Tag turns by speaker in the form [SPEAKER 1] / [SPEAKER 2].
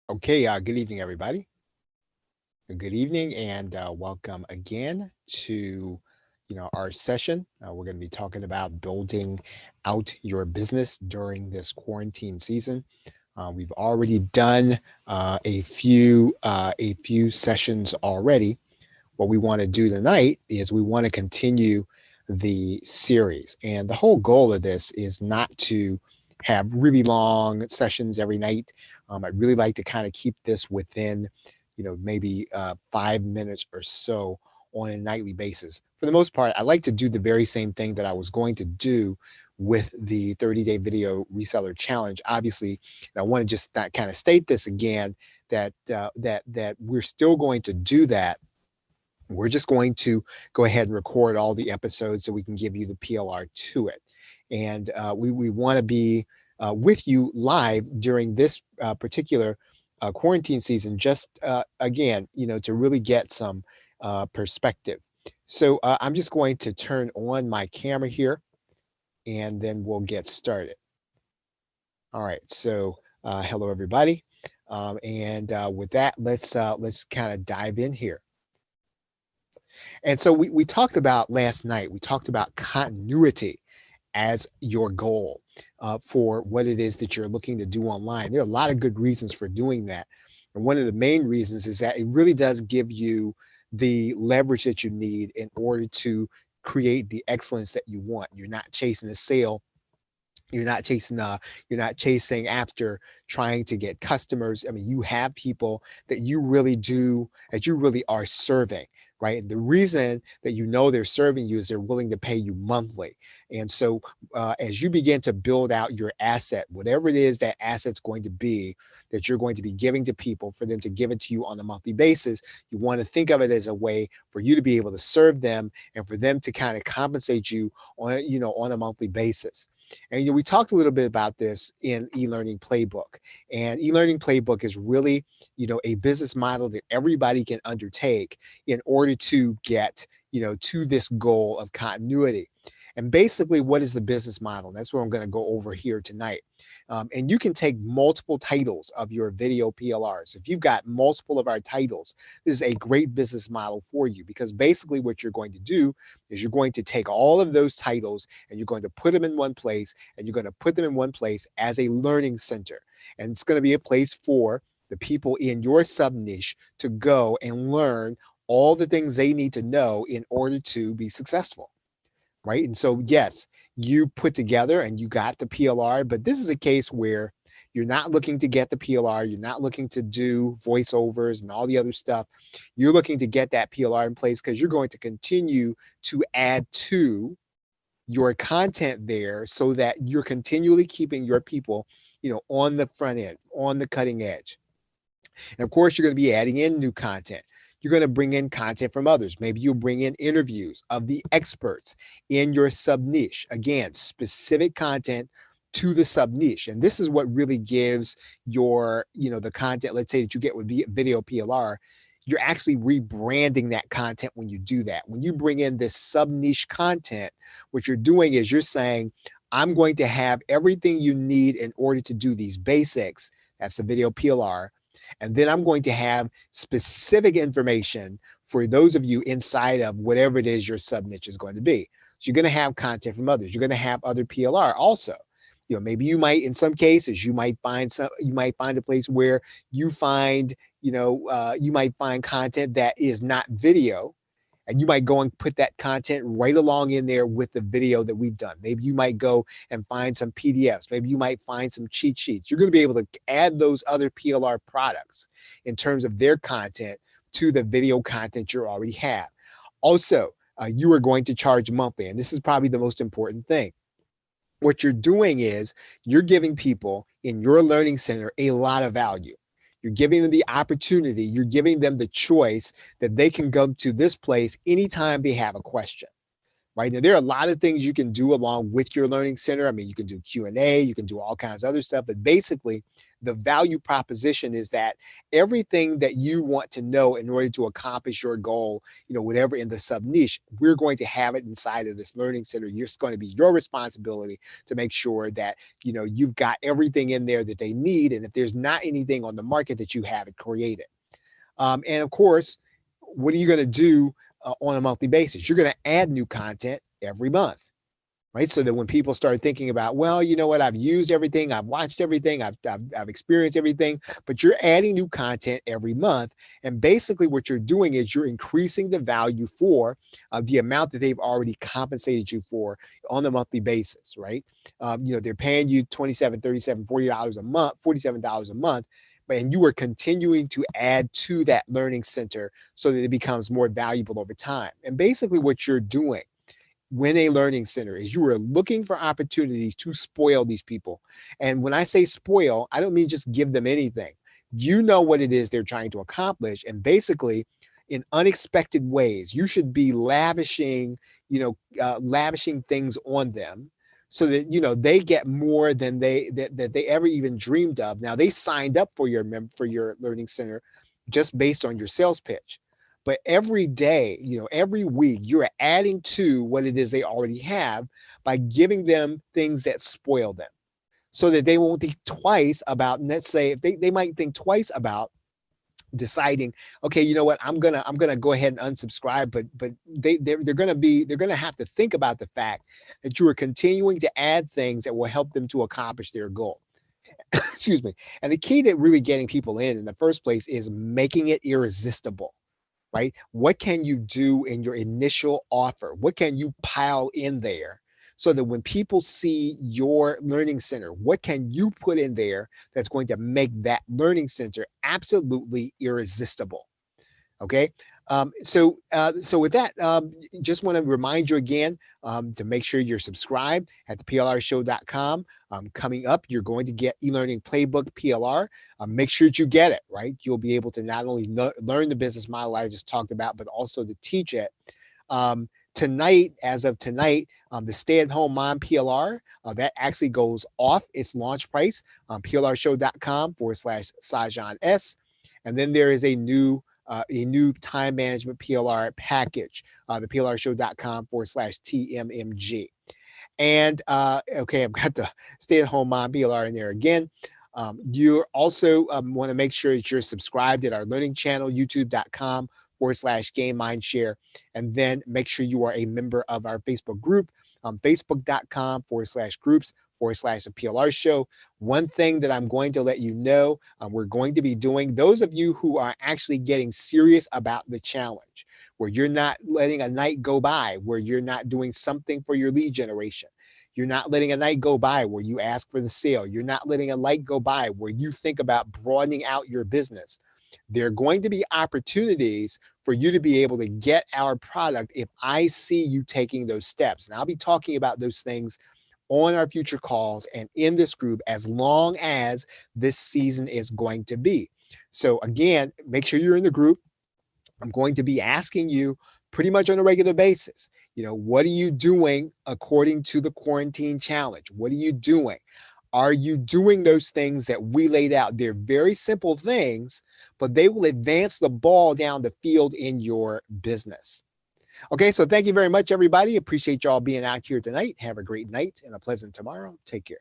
[SPEAKER 1] Okay, good evening, everybody. Good evening, and welcome again to our session. We're going to be talking about building out your business during this quarantine season. We've already done a few sessions already. What we want to do tonight is we want to continue the series, and the whole goal of this is not to have really long sessions every night. I'd really like to kind of keep this within, maybe 5 minutes or so on a nightly basis. For the most part, I like to do the very same thing that I was going to do with the 30-day video reseller challenge. Obviously, and I want to just kind of state this again that we're still going to do that. We're just going to go ahead and record all the episodes so we can give you the PLR to it. And we want to be with you live during this particular quarantine season, just again, to really get some perspective. So I'm just going to turn on my camera here and then we'll get started. All right. So hello, everybody. And with that, let's kind of dive in here. And so we talked about last night, we talked about continuity as your goal for what it is that you're looking to do online. There are a lot of good reasons for doing that. And one of the main reasons is that it really does give you the leverage that you need in order to create the excellence that you want. You're not chasing a sale. You're not chasing after trying to get customers. I mean, you have people that you really are serving, right? And the reason that they're serving you is they're willing to pay you monthly. And so as you begin to build out your asset, whatever it is that asset's going to be that you're going to be giving to people for them to give it to you on a monthly basis, you want to think of it as a way for you to be able to serve them and for them to kind of compensate you on a monthly basis. And we talked a little bit about this in e-learning playbook. And e-learning playbook is really, a business model that everybody can undertake in order to get, to this goal of continuity. And basically, what is the business model? That's what I'm going to go over here tonight. And you can take multiple titles of your video PLRs. If you've got multiple of our titles, this is a great business model for you, because basically what you're going to do is you're going to take all of those titles and you're going to put them in one place, and you're going to put them in one place as a learning center. And it's going to be a place for the people in your sub niche to go and learn all the things they need to know in order to be successful. Right. And so, yes, you put together and you got the PLR, but this is a case where you're not looking to get the PLR. You're not looking to do voiceovers and all the other stuff. You're looking to get that PLR in place because you're going to continue to add to your content there so that you're continually keeping your people, on the front end, on the cutting edge. And of course, you're going to be adding in new content. You're going to bring in content from others. Maybe you'll bring in interviews of the experts in your sub niche. Again, specific content to the sub niche. And this is what really gives your, the content, let's say that you get with video PLR, you're actually rebranding that content when you do that. When you bring in this sub niche content, what you're doing is you're saying, I'm going to have everything you need in order to do these basics. That's the video PLR. And then I'm going to have specific information for those of you inside of whatever it is your sub niche is going to be. So you're going to have content from others. You're going to have other PLR also. Maybe you might, in some cases, you might find a place where you find, you might find content that is not video. And you might go and put that content right along in there with the video that we've done. Maybe you might go and find some PDFs. Maybe you might find some cheat sheets. You're going to be able to add those other PLR products in terms of their content to the video content you already have. Also, you are going to charge monthly. And this is probably the most important thing. What you're doing is you're giving people in your learning center a lot of value. You're giving them the opportunity. You're giving them the choice that they can go to this place anytime they have a question. Right now, there are a lot of things you can do along with your learning center. I mean, you can do Q&A, you can do all kinds of other stuff, but basically the value proposition is that everything that you want to know in order to accomplish your goal, whatever in the sub niche, we're going to have it inside of this learning center. It's going to be your responsibility to make sure that, you've got everything in there that they need. And if there's not anything on the market, that you have it created. And of course, what are you going to do on a monthly basis? You're going to add new content every month, right? So that when people start thinking about, well, you know what, I've used everything, I've watched everything, I've experienced everything, but you're adding new content every month. And basically what you're doing is you're increasing the value for the amount that they've already compensated you for on a monthly basis, right? They're paying you $27, $37, $40 a month, $47 a month, and you are continuing to add to that learning center so that it becomes more valuable over time. And basically what you're doing when a learning center is you are looking for opportunities to spoil these people. And when I say spoil, I don't mean just give them anything. You know what it is they're trying to accomplish. And basically, in unexpected ways, you should be lavishing things on them so that, they get more than that they ever even dreamed of. Now, they signed up for your learning center just based on your sales pitch. But every day, every week, you're adding to what it is they already have by giving them things that spoil them so that they won't think twice about, let's say, if they might think twice about deciding, okay, you know what, I'm gonna go ahead and unsubscribe, but they're gonna have to think about the fact that you are continuing to add things that will help them to accomplish their goal. Excuse me. And the key to really getting people in the first place is making it irresistible. Right? What can you do in your initial offer? What can you pile in there so that when people see your learning center, what can you put in there that's going to make that learning center absolutely irresistible? Okay. So with that, just want to remind you again to make sure you're subscribed at theplrshow.com. Coming up, you're going to get e-learning playbook PLR. Make sure that you get it, right? You'll be able to not only learn the business model I just talked about, but also to teach it. Tonight, as of tonight, the stay-at-home mom PLR, that actually goes off its launch price, plrshow.com/Sajan S. And then there is a new time management PLR package, the plrshow.com/TMMG. And okay, I've got the stay-at-home mom PLR in there again. You also want to make sure that you're subscribed at our learning channel, youtube.com/Game Mindshare. And then make sure you are a member of our Facebook group, facebook.com/groups/a PLR show. One thing that I'm going to let you know, we're going to be doing, those of you who are actually getting serious about the challenge, where you're not letting a night go by, where you're not doing something for your lead generation. You're not letting a night go by where you ask for the sale. You're not letting a night go by where you think about broadening out your business. There are going to be opportunities for you to be able to get our product if I see you taking those steps. And I'll be talking about those things on our future calls and in this group as long as this season is going to be. So again, make sure you're in the group. I'm going to be asking you pretty much on a regular basis, what are you doing according to the quarantine challenge? What are you doing? Are you doing those things that we laid out? They're very simple things, but they will advance the ball down the field in your business. Okay, so thank you very much, everybody. Appreciate y'all being out here tonight. Have a great night and a pleasant tomorrow. Take care.